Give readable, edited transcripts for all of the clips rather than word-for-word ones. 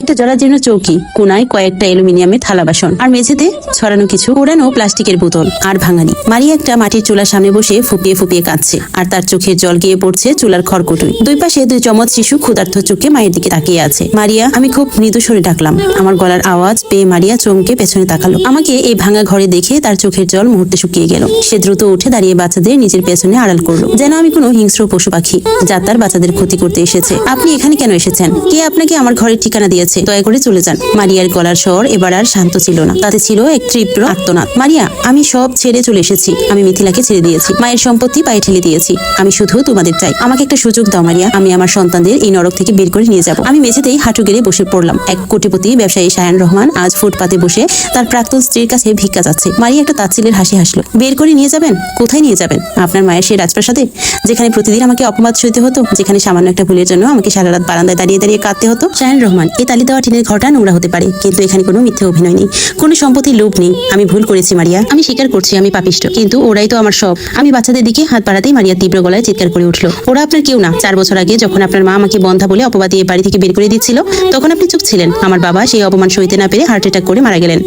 একটা জরাজীর্ণ চৌকি, কোনায় কয়েকটা অ্যালুমিনিয়ামের থালা বাসন, আর মেঝেতে ছড়ানো কিছু পুরানো প্লাস্টিকের বোতল আর ভাঙানি। মারিয়া একটা মাটির চুলার সামনে বসে ফুপিয়ে ফুপিয়ে কাঁদছে, আর তার চোখের জল গিয়ে পড়ছে চুলার খড়কুটোয়। দুই পাশে দুই চমৎ শিশু ক্ষুধার্ত চোখে মায়ের দিকে তাকিয়ে আছে। মারিয়া, আমি খুব মৃদু স্বরে ডাকলাম। আমার গলার আওয়াজ পেয়ে মারিয়া চমকে পেছনে তাকালো। আমাকে এই ভাঙা ঘরে দেখে তার চোখের জল মুহূর্তে শুকিয়ে গেল। সে দ্রুত উঠে দাঁড়িয়ে বাচ্চাদের নিজের পেছনে আড়াল করলো, যেন আমি কোনো হিংস্র পশু পাখি যা তার বাচ্চাদের ক্ষতি করতে এসেছে। আপনি এখানে কেন এসেছেন? কে আপনাকে আমার ঘরের ঠিকানা দিয়েছে? দয়া করে চলে যান। মারিয়ার গলার স্বর এবার আর শান্ত ছিল না, তাতে ছিল এক তীব্র আর্তনাদ। মারিয়া, আমি সব ছেড়ে চলে এসেছি। আমি মিথিলাকে ছেড়ে দিয়েছি, মায়ের সম্পত্তি পায়ে ঠেলে দিয়েছি। আমি শুধু তোমাদের চাই। আমাকে একটা সুযোগ দাও মারিয়া। আমি আমার সন্তানদের এই নরক থেকে বের করে নিয়ে যাব। আমি মেঝেতেই হাঁটু গেড়ে বসে পড়লাম। এক কোটিপতি ব্যবসায়ী শায়ান রহমান আজ ফুটপাতে বসে তার প্রাক্তন স্ত্রীর কাছে ভিক্ষা চাচ্ছে। মারিয়া একটা তাচ্ছিলের হাসি হাসলো। বের করে নিয়ে যাবেন? কোথায় নিয়ে যাবেন? আপনার মায়ের সেই রাজপ্রাসাদে, যেখানে প্রতিদিন আমাকে অপবাদ সইতে হতো, যেখানে সামান্য একটা ভুলের জন্য আমাকে সারা রাত বারান্দায় দাঁড়িয়ে দাঁড়িয়ে কাঁদতে হতো। শায়ান রহমান, এই তালি দেওয়া টিনের ঘরটা নোংরা হতে পারে, কিন্তু এখানে কোনো মিথ্যে অভিনয় নেই, কোনো সম্পত্তির লোভ নেই। আমি ভুল করেছি মারিয়া, আমি স্বীকার করছি আমি পাপিষ্ঠ, কিন্তু ওরাই তো আমার সব। আমি বাচ্চাদের দিকে হাত বাড়াতেই মারিয়া তীব্র গলায় চিৎকার করে উঠলো। ওরা আপনার কেউ না। 4 বছর আগে যখন আপনার মা আমাকে বন্ধা বলে অপবাদ দিয়ে বাড়ি থেকে বের করে দিচ্ছিল, তখন আপনি চুপ ছিলেন। আমার বাবা সেই অপমান সইতে না পেরে হার্ট অ্যাটাক করে মারা গেলেন।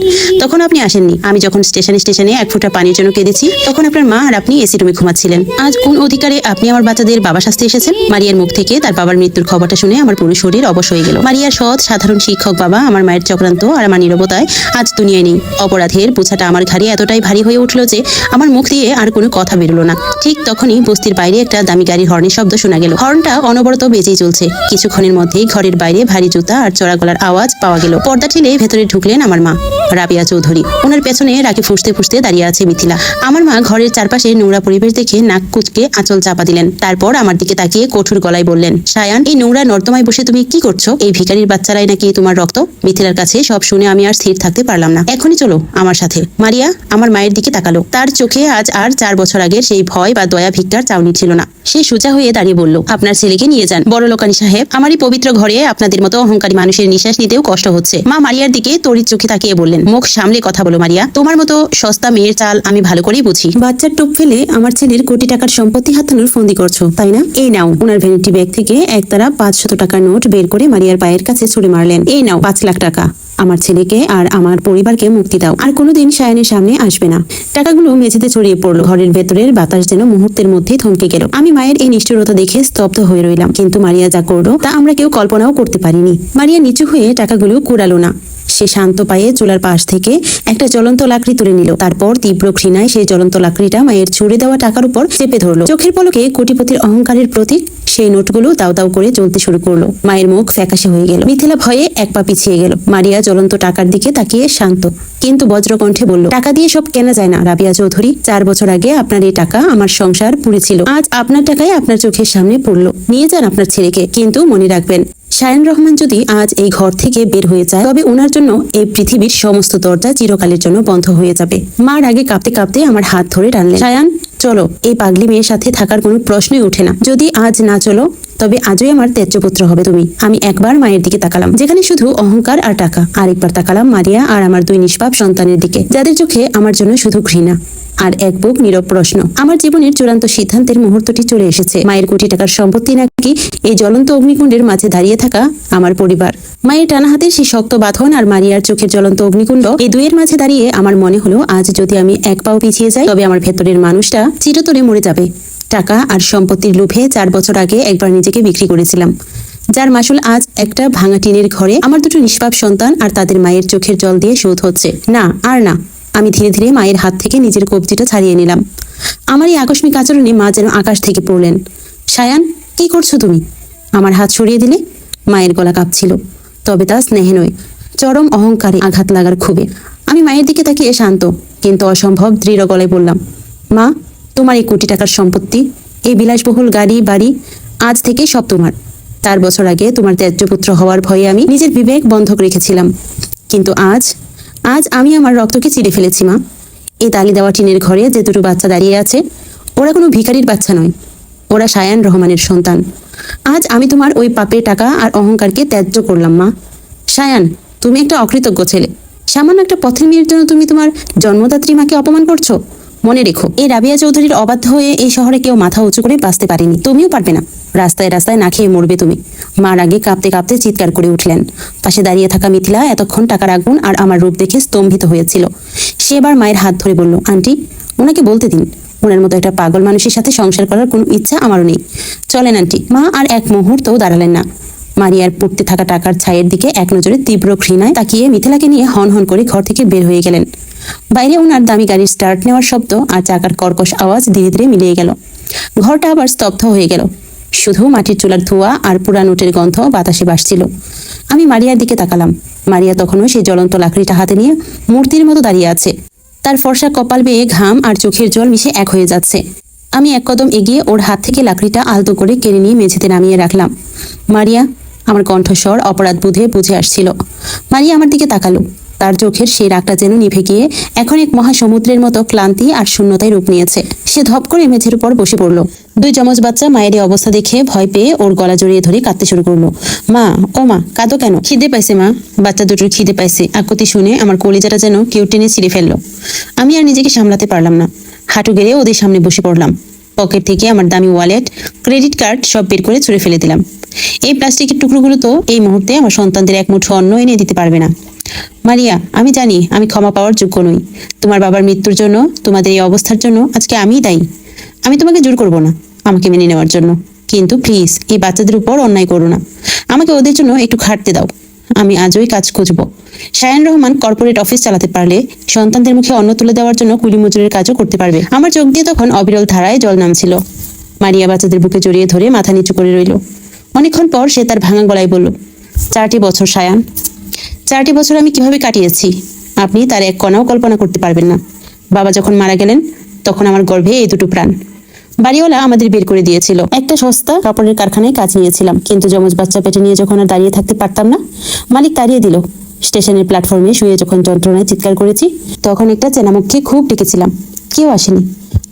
তখন আপনি আসেননি। আমি যখন স্টেশনে এক ফোঁটা পানির জন্য কেঁদেছি, তখন আপনার মা আর আপনি এসি রুমে ঘুমাচ্ছিলেন। আজ কোন অধিকারে আপনি আমার বাচ্চাদের বাবা শাস্তি এসেছেন? মারিয়ার মুখ থেকে তার বাবার মৃত্যুর খবরটা শুনে আমার পুরো শরীর অবশ হয়ে গেল। মারিয়ার সৎ সাধারণ শিক্ষক বাবা আমার মায়ের চক্রান্ত আর আমার নীরবতায় আজ দুনিয়ায় নেই। অপরাধের বোঝাটা আমার ঘাড়ে এতটাই ভারী হয়ে উঠলো যে আমার মুখ দিয়ে আর কোনো কথা বেরোলো না। ঠিক তখনই বস্তির বাইরে একটা দামি গাড়ির হর্নের শব্দ শোনা গেল। হর্নটা অনবরত বেজেই চলছে। কিছুক্ষণের মধ্যেই ঘরের বাইরে ভারী জুতা আর চড়া গলার আওয়াজ পাওয়া গেল। পর্দা ঠেলে ভেতরে ঢুকলেন আমার মা, রাবিয়া চৌধুরী। ওনার পেছনে রাগে ফুঁসতে ফুঁসতে দাঁড়িয়ে আছে মিথিলা। আমার মা ঘরের চারপাশে নোংরা পরিবেশ দেখে নাক কুচকে আঁচল চাপা দিলেন। তারপর আমার দিকে তাকিয়ে কঠোর গলায় বললেন, শায়ান, এই নোংরা নর্দমায় বসে তুমি কি করছো? এই ভিখারির বাচ্চারাই নাকি তোমার রক্ত? মিথিলার কাছে সব শুনে আমি আর স্থির থাকতে পারলাম না। এখনই চলো আমার সাথে। মারিয়া আমার মায়ের দিকে তাকালো। তার চোখে আজ আর 4 বছর আগের সেই ভয় বা দয়া ভিক্ষার চাউনি ছিল না। সে সোজা হয়ে দাঁড়িয়ে বলল, আপনার ছেলেকে নিয়ে যান। বড় লোকানি সাহেব, আমারই পবিত্র ঘরে আপনাদের মতো অহংকারী মানুষের নিঃশ্বাস নিতেও কষ্ট হচ্ছে। মা মারিয়ার দিকে তড়িৎ চোখে তাকিয়ে বললেন, মুখ সামলে কথা বলো মারিয়া। তোমার মতো সস্তা মেয়ের চাল আমি ভালো করেই বুঝি। বাচ্চার টুপ ফেলে আমার ছেলের কোটি টাকার সম্পত্তি হাতানোর ফন্দি করছো, তাই না? এই নাও। ওনার ভ্যানিটি ব্যাগ থেকে একতারা 500 টাকার নোট বের করে মারিয়ার পায়ের কাছে ছুড়ে মারলেন। এই নাও 5 লাখ টাকা। আমার ছেলেকে আর আমার পরিবারকে মুক্তি দাও। আর কোনোদিন শায়ানের সামনে আসবে না। টাকাগুলো মেঝেতে ছড়িয়ে পড়লো। ঘরের ভেতরের বাতাস যেন মুহূর্তের মধ্যেই থমকে গেল। আমি মায়ের এই নিষ্ঠুরতা দেখে স্তব্ধ হয়ে রইলাম। কিন্তু মারিয়া যা করলো তা আমরা কেউ কল্পনাও করতে পারিনি। মারিয়া নিচু হয়ে টাকাগুলো কুড়ালো না। সে শান্ত পায়ে চুলার পাশ থেকে একটা জ্বলন্ত লাকড়ি তুলে নিল। তারপর তীব্র ঘৃণায় সেই জ্বলন্ত লাকড়িটা মায়ের ছুড়ে দেওয়া টাকার উপর চেপে ধরলো। চোখের পলকে কোটিপতির অহংকারের প্রতীক সেই নোটগুলো দাউ দাউ করে জ্বলতে শুরু করলো। মায়ের মুখ ফ্যাকাশে হয়ে গেল। মিথিলা ভয়ে এক পা পিছিয়ে গেল। মারিয়া জ্বলন্ত টাকার দিকে তাকিয়ে শান্ত কিন্তু বজ্রকণ্ঠে বলল, টাকা দিয়ে সব কেনা যায় না রাবিয়া চৌধুরী। 4 বছর আগে আপনার এই টাকা আমার সংসার পুড়েছিল। আজ আপনার টাকায় আপনার চোখের সামনে পড়লো। নিয়ে যান আপনার ছেলেকে, কিন্তু মনে রাখবেন, শায়ান রহমান যদি আজ এই ঘর থেকে বের হয়ে যায়, তবে ওনার জন্য এই পৃথিবীর সমস্ত দরজা চিরকালের জন্য বন্ধ হয়ে যাবে। মার আগে কাঁপতে কাঁপতে আমার হাত ধরে টানলেন। শায়ান, চলো। এই পাগলি মেয়ের সাথে থাকার কোনো প্রশ্নই ওঠে না। যদি আজ না চলো, তবে আজই আমার ত্যায্যপুত্র হবে তুমি। আমি একবার মায়ের দিকে তাকালাম, যেখানে শুধু অহংকার আর টাকা। আরেকবার তাকালাম মারিয়া আর আমার 2 নিষ্পাপ সন্তানের দিকে, যাদের চোখে আমার জন্য শুধু ঘৃণা আর এক বুক নীরব প্রশ্ন। আমার জীবনের চূড়ান্ত সিদ্ধান্তের মুহূর্তটি চলে এসেছে। মায়ের কোটি টাকার সম্পত্তি নাকি এই জ্বলন্ত অগ্নিকুণ্ডের মাঝে দাঁড়িয়ে থাকা আমার পরিবার। মায়ের টানা হাতের সেই শক্ত বাঁধন আর মারিয়ার চোখের জ্বলন্ত অগ্নিকুণ্ড, এই দুয়ের মাঝে দাঁড়িয়ে আমার মনে হলো, আজ যদি আমি এক পাও পিছিয়ে যাই, তবে আমার ভেতরের মানুষটা চিরতরে মরে যাবে। টাকা আর সম্পত্তির লোভে 4 বছর আগে একবার নিজেকে বিক্রি করেছিলাম, যার মাসুল আজ একটা ভাঙা টিনের ঘরে আমার 2 নিষ্পাপ সন্তান আর তাদের মায়ের চোখের জল দিয়ে শোধ হচ্ছে। না, আর না। আমি ধীরে ধীরে মায়ের হাত থেকে নিজের কবজিটা ছাড়িয়ে নিলাম। আমার এই আকস্মিক আচরণে মা যেন আকাশ থেকে পড়লেন। শায়ান, কি করছো তুমি? আমার হাত সরিয়ে দিলে। মায়ের গলা কাঁপছিল, তবে তা স্নেহে নয়, চরম অহংকারে আঘাত লাগার ক্ষোভে। আমি মায়ের দিকে তাকিয়ে শান্ত কিন্তু অসম্ভব দৃঢ় গলায় বললাম, মা, তোমার এই কোটি টাকার সম্পত্তি, এই বিলাসবহুল গাড়ি বাড়ি, আজ থেকে সব তোমার। 4 বছর আগে তোমার ত্যায্যপুত্র হওয়ার ভয়ে আমি নিজের বিবেক বন্ধক রেখেছিলাম, কিন্তু আজ আমি আমার রক্তকে চিড়ে ফেলেছি মা। এই তালি দেওয়া টিনের ঘরে যে 2 বাচ্চা দাঁড়িয়ে আছে, ওরা কোনো ভিখারির বাচ্চা নয়, ওরা শায়ান রহমানের সন্তান। আজ আমি তোমার ওই পাপের টাকা আর অহংকারকে ত্যায্য করলাম মা। শায়ান, তুমি একটা অকৃতজ্ঞ ছেলে। সামান্য একটা পথের মেয়ের জন্য তুমি তোমার জন্মদাত্রী মাকে অপমান করছো। মনে রেখো, এই রাবিয়া চৌধুরীর অবাধ্য হয়ে এই শহরে কেউ মাথা উঁচু করে বাঁচতে পারেনি, তুমিও পারবে না। রাস্তায় রাস্তায় না খেয়ে মরবে তুমি। মার আগে কাঁপতে কাঁপতে চিৎকার করে উঠলেন। পাশে দাঁড়িয়ে থাকা মিথিলা এতক্ষণ টাকার আগুন আর আমার রূপ দেখে স্তম্ভিত হয়েছিল। সে এবার মায়ের হাত ধরে বলল, আন্টি, ওনাকে বলতে দিন। ওনার মতো একটা পাগল মানুষের সাথে সংসার করার কোনো ইচ্ছা আমারও নেই। চলেন আন্টি। মা আর এক মুহূর্তও দাঁড়ালেন না। মারিয়ার পড়তে থাকা টাকার ছাইয়ের দিকে এক নজরে তীব্র ঘৃণায় তাকিয়ে মিথিলাকে নিয়ে হন হন করে ঘর থেকে বের হয়ে গেলেন। বাইরে ওনার দামি গাড়ির স্টার্ট নেওয়ার শব্দ আর চাকার কর্কশ আওয়াজ ধীরে ধীরে মিলিয়ে গেল। ঘরটা আবার স্তব্ধ হয়ে গেল। শুধু মাটির চুলার ধোঁয়া আর পুরা নোটের গন্ধ বাতাসে ভাসছিল। আমি মারিয়ার দিকে তাকালাম। মারিয়া তখনও সেই জ্বলন্ত লাকড়িটা হাতে নিয়ে মূর্তির মতো দাঁড়িয়ে আছে। তার ফর্সা কপাল বেয়ে ঘাম আর চোখের জল মিশে এক হয়ে যাচ্ছে। আমি এক কদম এগিয়ে ওর হাত থেকে লাকড়িটা আলতো করে কেড়ে নিয়ে মেঝেতে নামিয়ে রাখলাম। মারিয়া, আমার কণ্ঠস্বর অপরাধ বোধে বুঝে আসছিল। মারিয়া আমার দিকে তাকালো। তার চোখের সেই রাগটা যেন নিভে গিয়ে এখন এক মহাসমুদ্রের মতো ক্লান্তি আর শূন্যতায় রূপ নিয়েছে। সে ধপ করে মেঝের উপর বসে পড়ল। দুই যমজ বাচ্চা মায়ের এই অবস্থা দেখে ভয় পেয়ে ওর গলা জড়িয়ে ধরে কাঁদতে শুরু করলো। মা, ও মা, কাঁদো কেন? খিদে পাইছে মা। বাচ্চা দুটোর খিদে পাইছে। আকুতি শুনে আমার কলিজাটা যেন কেউ টেনে ছিঁড়ে ফেললো। আমি আর নিজেকে সামলাতে পারলাম না। হাঁটু গেড়ে ওদের সামনে বসে পড়লাম। পকেট থেকে আমার দামি ওয়ালেট, ক্রেডিট কার্ড সব বের করে ছুঁড়ে ফেলে দিলাম। এই প্লাস্টিকের টুকরোগুলো তো এই মুহূর্তে আমার সন্তানদের এক মুঠো অন্ন এনে দিতে পারবে না। মারিয়া, আমি জানি আমি ক্ষমা পাওয়ার যোগ্য নই। তোমার বাবার মৃত্যুর জন্য, তোমাদের এই অবস্থার জন্য আজকে আমিই দায়ী। আমি তোমাকে জোর করব না আমাকে মেনে নেওয়ার জন্য, কিন্তু প্লিজ এই বাচ্চাদের উপর অন্যায় করো না। আমাকে ওদের জন্য একটু খাটতে দাও। আমি আজই কাজ খুঁজবো। শায়ান রহমান কর্পোরেট অফিস চালাতে পারলে সন্তানদের মুখে অন্ন তুলে দেওয়ার জন্য কুলি মজুরের কাজও করতে পারবে। আমার চোখ দিয়ে তখন অবিরল ধারায় জল নামছিল। মারিয়া বাচ্চাদের বুকে জড়িয়ে ধরে মাথা নিচু করে রইল। অনেকক্ষণ পর সে তার ভাঙা গলায় বলল, 4টি বছর শায়ান, 4টি বছর আমি কিভাবে কাটিয়েছি আপনি তার এক কণাও কল্পনা করতে পারবেন না। বাবা যখন মারা গেলেন তখন আমার গর্ভে এই দুটো প্রাণ। বাড়িওয়ালা আমাদের বের করে দিয়েছিল। একটা সস্তা কাপড়ের কারখানায় কাজ নিয়েছিলাম, কিন্তু যমজ বাচ্চা পেটে নিয়ে যখন আর দাঁড়িয়ে থাকতে পারতাম না, মালিক তাড়িয়ে দিল। স্টেশনের প্ল্যাটফর্মে শুয়ে যখন যন্ত্রণায় চিৎকার করেছি, তখন একটা চেনামুখকে খুব ডেকেছিলাম। কেউ আসেনি।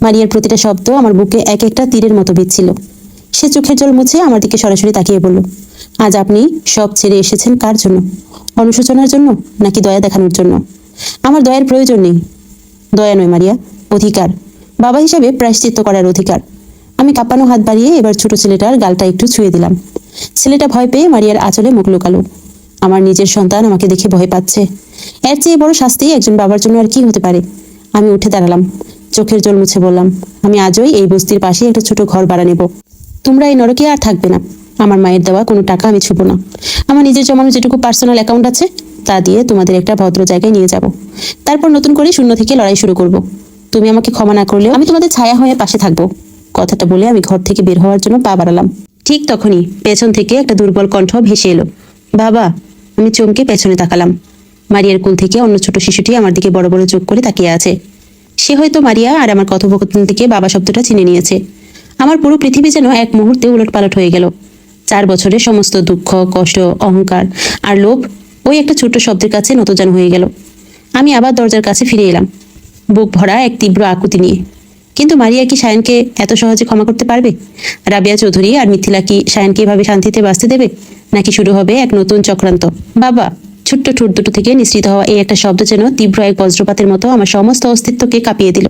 মারিয়ার প্রতিটা শব্দ আমার বুকে এক একটা তীরের মতো বিচ্ছিল। সে চোখের জল মুছে আমার দিকে সরাসরি তাকিয়ে বলল, আজ আপনি সব ছেড়ে এসেছেন কার জন্য? অনুশোচনার জন্য নাকি দয়া দেখানোর জন্য? আমার দয়ার প্রয়োজন নেই। দয়া নয় মারিয়া, অধিকার। বাবা হিসাবে প্রায়শ্চিত্ত করার অধিকার। আমি কাঁপানো হাত বাড়িয়ে এবার ছোট ছেলেটার গালটা একটু ছুঁয়ে দিলাম। ছেলেটা ভয় পেয়ে মারিয়ার আঁচলে মুখ লুকালো। আমার নিজের সন্তান আমাকে দেখে ভয় পাচ্ছে। এর চেয়ে বড় শাস্তি একজন বাবার জন্য আর কি হতে পারে? আমি উঠে দাঁড়ালাম। চোখের জল মুছে বললাম, আমি আজই এই বস্তির পাশে একটা ছোট ঘর ভাড়া নেব। তোমরা এই নরকে আর থাকবে না। আমার মায়ের দেওয়া কোনো টাকা আমি ছুবো না। আমার নিজের জমানো যেটুকু পার্সোনাল অ্যাকাউন্ট আছে তা দিয়ে তোমাদের একটা ভদ্র জায়গায় নিয়ে যাব। তারপর নতুন করে শূন্য থেকে লড়াই শুরু করব। তুমি আমাকে ক্ষমা না করলেও আমি তোমাদের ছায়া হয়ে পাশে থাকবো। কথাটা বলে আমি ঘর থেকে বের হওয়ার জন্য পা বাড়ালাম। ঠিক তখনই পেছন থেকে একটা দুর্বল কণ্ঠ ভেসে এলো, বাবা। আমি চমকে পেছনে তাকালাম। মারিয়ার কোল থেকে অন্য ছোট শিশুটি আমার দিকে বড় বড় চোখ করে তাকিয়ে আছে। সে হয়তো মারিয়া আর আমার কথোপকথন থেকে বাবা শব্দটা চিনে নিয়েছে। আমার পুরো পৃথিবী যেন এক মুহূর্তে উলটপালট হয়ে গেল। 4 বছরের সমস্ত দুঃখ, কষ্ট, অহংকার আর লোভ ওই একটা ছোট্ট শব্দের কাছে নতজান হয়ে গেল। আমি আবার দরজার কাছে ফিরে এলাম, বুক ভরা এক তীব্র আকুতি নিয়ে। কিন্তু মারিয়া কি শায়ানকে এত সহজে ক্ষমা করতে পারবে? রাবিয়া চৌধুরী আর মিথিলা কি শায়ানকে এভাবে শান্তিতে বাঁচতে দেবে? নাকি শুরু হবে এক নতুন চক্রান্ত? বাবা, ছোট্ট ঠোঁট দুটো থেকে নিঃসৃত হওয়া এই একটা শব্দ যেন তীব্র এক বজ্রপাতের মতো আমার সমস্ত অস্তিত্বকে কাঁপিয়ে দিল।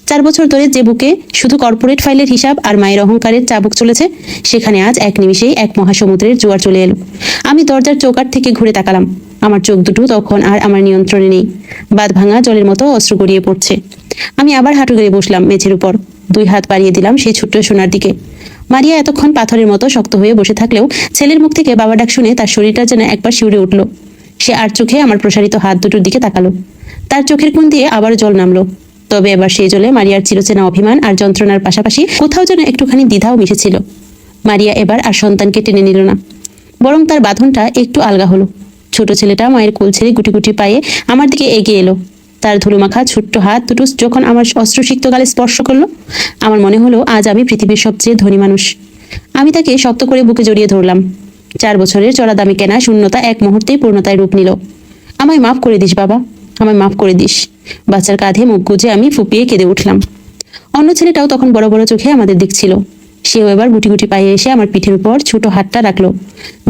4 বছর ধরে যে বুকে শুধু কর্পোরেট ফাইলের হিসাব আর মায়ের অহংকারের চাবুক চলেছে, সেখানে আজ এক নিমিষেই এক মহাসমুদ্রের জোয়ার চলে এলো। আমি দরজার চৌকাঠ থেকে ঘুরে তাকালাম। আমার চোখ দুটো তখন আর আমার নিয়ন্ত্রণে নেই। বাঁধ ভাঙা জলের মতো অশ্রু গড়িয়ে পড়ছে। আমি আবার হাঁটু গেড়ে বসলাম মেঝের উপর। 2 হাত বাড়িয়ে দিলাম সেই ছোট্ট সোনার দিকে। মারিয়া এতক্ষণ পাথরের মতো শক্ত হয়ে বসে থাকলেও ছেলের মুখ থেকে বাবা ডাক শুনে তার শরীরটা যেন একবার শিউরে উঠল। সে আর চোখে আমার প্রসারিত হাত দুটোর দিকে তাকালো। তার চোখের কোণ দিয়ে আবার জল নামলো। তবে এবার সেই জলে মারিয়ার চিরচেনা অভিমান আর যন্ত্রণার পাশাপাশি কোথাও যেন একটুখানি দ্বিধাও মিশেছিল। মারিয়া এবার আর সন্তানকে টেনে নিল না, বরং তার বাঁধনটা একটু আলগা হলো। ছোট ছেলেটা মায়ের কোল ছেড়ে গুটি গুটি পায়ে আমার দিকে এগিয়ে এলো। তার ধুলোমাখা ছোট্ট হাত দুটো যখন আমার অশ্রুসিক্ত গালে স্পর্শ করলো, আমার মনে হলো আজ আমি পৃথিবীর সবচেয়ে ধনী মানুষ। আমি তাকে শক্ত করে বুকে জড়িয়ে ধরলাম। 4 বছরের চড়া দামে কেনা শূন্যতা এক মুহূর্তেই পূর্ণতায় রূপ নিল। আমায় মাফ করে দিস বাবা, আমায় মাফ করে দিস। বাচ্চার কাঁধে মুখ গুজে আমি ফুপিয়ে কেঁদে উঠলাম। অন্য ছেলেটাও তখন বড় বড় চোখে আমাদের দেখছিল। সেও এবার গুটি গুটি পায়ে এসে আমার পিঠের উপর ছোট হাতটা রাখলো।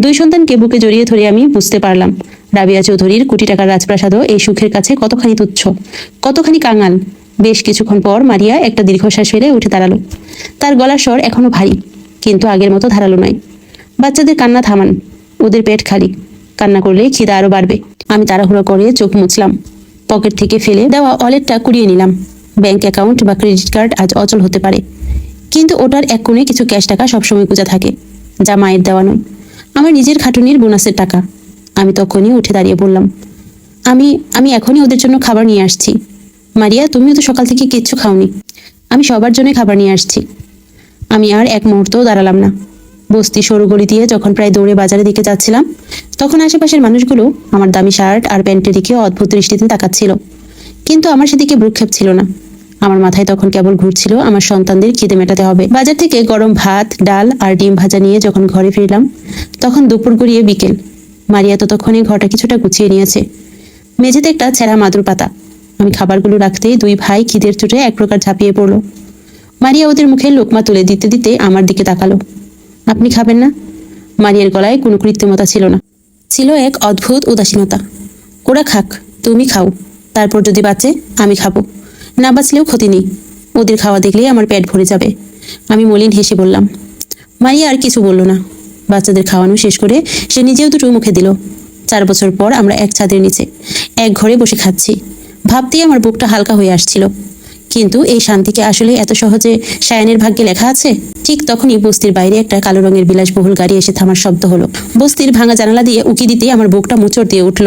2 সন্তানকে বুকে জড়িয়ে ধরে আমি বুঝতে পারলাম রাবিয়া চৌধুরীর কোটি টাকার রাজপ্রাসাদও এই সুখের কাছে কতখানি তুচ্ছ, কতখানি কাঙাল। বেশ কিছুক্ষণ পর মারিয়া একটা দীর্ঘশ্বাস ফেলে উঠে দাঁড়ালো। তার গলার স্বর এখনো ভারী, কিন্তু আগের মতো ধারালো নয়। বাচ্চাদের কান্না থামান, ওদের পেট খালি, কান্না করলে খিদা আরো বাড়বে। আমি তাড়াহুড়ো করে চোখ মুছলাম, পকেট থেকে ফেলে দেওয়া ওয়ালেটটা কুড়িয়ে নিলাম। ব্যাংক অ্যাকাউন্ট বা ক্রেডিট কার্ড আজ অচল হতে পারে, কিন্তু ওটার এক কোণে কিছু ক্যাশ টাকা সবসময় গুঁজা থাকে, যা মায়ের দেওয়া নয়, আমার নিজের খাটুনির বোনাসের টাকা। আমি তখনই উঠে দাঁড়িয়ে বললাম, আমি আমি এখনই ওদের জন্য খাবার নিয়ে আসছি। মারিয়া, তুমিও তো সকাল থেকে কিচ্ছু খাওনি। আমি সবার জন্য খাবার নিয়ে আসছি। আমি আর এক মুহূর্তও দাঁড়ালাম না। বস্তি সরু গলি দিয়ে যখন প্রায় দৌড়ে বাজারের দিকে যাচ্ছিলাম, তখন আশেপাশের মানুষগুলো আমার দামি শার্ট আর প্যান্টের দিকে অদ্ভুত দৃষ্টিতে তাকাচ্ছিল, কিন্তু আমার সেদিকে ভ্রুক্ষেপ ছিল না। আমার মাথায় তখন কেবল ঘুরছিল আমার সন্তানদের খিদে মেটাতে হবে। বাজার থেকে গরম ভাত, ডাল আর ডিম ভাজা নিয়ে যখন ঘরে ফিরলাম, তখন দুপুর গড়িয়ে বিকেল। মারিয়া ততক্ষণে ঘরটা কিছুটা গুছিয়ে নিয়েছে। মেঝেতে একটা ছেঁড়া মাদুর পাতা। আমি খাবারগুলো রাখতেই দুই ভাই খিদের চোটে এক প্রকার ঝাঁপিয়ে পড়লো। মারিয়া ওদের মুখে লোকমা তুলে দিতে দিতে আমার দিকে তাকালো। আপনি খাবেন না? মারিয়ার গলায় কোনো কৃত্রিমতা ছিল না, ছিল এক অদ্ভুত উদাসীনতা। ওরা খাক, তুমি খাও, তারপর যদি বাঁচে আমি খাবো, না বাঁচলেও ক্ষতি নেই। ওদের খাওয়া দেখলেই আমার পেট ভরে যাবে। আমি মলিন হেসে বললাম। মারিয়া আর কিছু বলল না। বাচ্চাদের খাওয়ানো শেষ করে সে নিজেও দুটো মুখে দিল। 4 বছর পর আমরা এক ছাদের নিচে এক ঘরে বসে খাচ্ছি। ভাবতেই আমার বুকটা হালকা হয়ে আসছিল। কিন্তু এই শান্তিকে আসলে এত সহজে সায়ানের ভাগ্যে লেখা আছে? ঠিক তখনই বস্তির বাইরে একটা কালো রঙের বিলাসবহুল গাড়ি এসে থামার শব্দ হলো। বস্তির ভাঙা জানালা দিয়ে উকি দিতেই আমার বুকটা মোচড় দিয়ে উঠল।